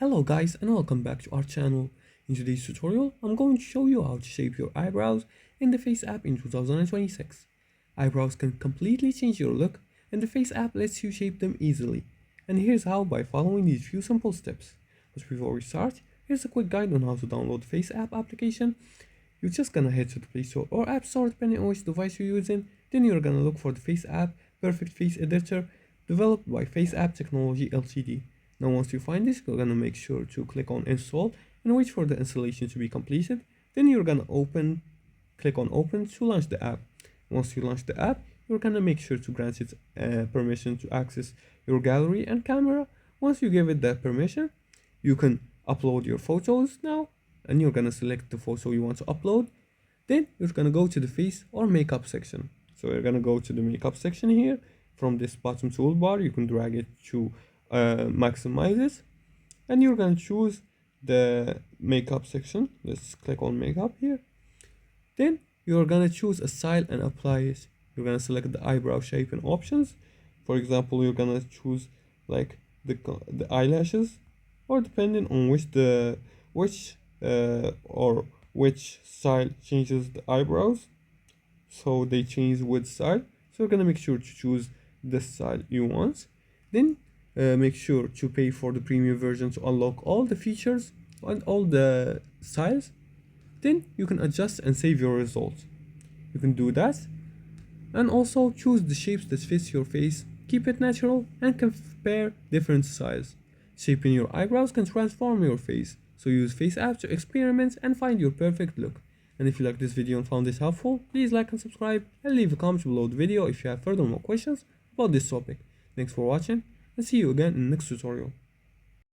Hello guys and welcome back to our channel. In today's tutorial, I'm going to show you how to shape your eyebrows in the FaceApp in 2026. Eyebrows can completely change your look and the FaceApp lets you shape them easily. And here's how by following these few simple steps. But before we start, here's a quick guide on how to download the FaceApp application. You're just gonna head to the Play Store or App Store depending on which device you're using. Then you're gonna look for the FaceApp Perfect Face Editor developed by FaceApp Technology Ltd. Now once you find this, you're gonna make sure to click on install and wait for the installation to be completed. Then you're gonna click on open to launch the app. Once you launch the app, you're gonna make sure to grant it permission to access your gallery and camera. Once you give it that permission, you can upload your photos now, and you're gonna select the photo you want to upload. Then you're gonna go to the face or makeup section. So you're gonna go to the makeup section here. From this bottom toolbar, you can drag it to maximize it, and you're gonna choose the makeup section. Let's click on makeup here. Then you're gonna choose a style and apply it. You're gonna select the eyebrow shape and options. For example, you're gonna choose like the eyelashes, or depending on which style changes the eyebrows, so they change with style. So you're gonna make sure to choose the style you want. Then make sure to pay for the premium version to unlock all the features and all the styles. Then you can adjust and save your results. You can do that, and also choose the shapes that fits your face, keep it natural, and compare different styles. Shaping your eyebrows can transform your face, so use FaceApp to experiment and find your perfect look. And if you like this video and found this helpful, please like and subscribe, and leave a comment below the video if you have further more questions about this topic. Thanks for watching, and see you again in the next tutorial.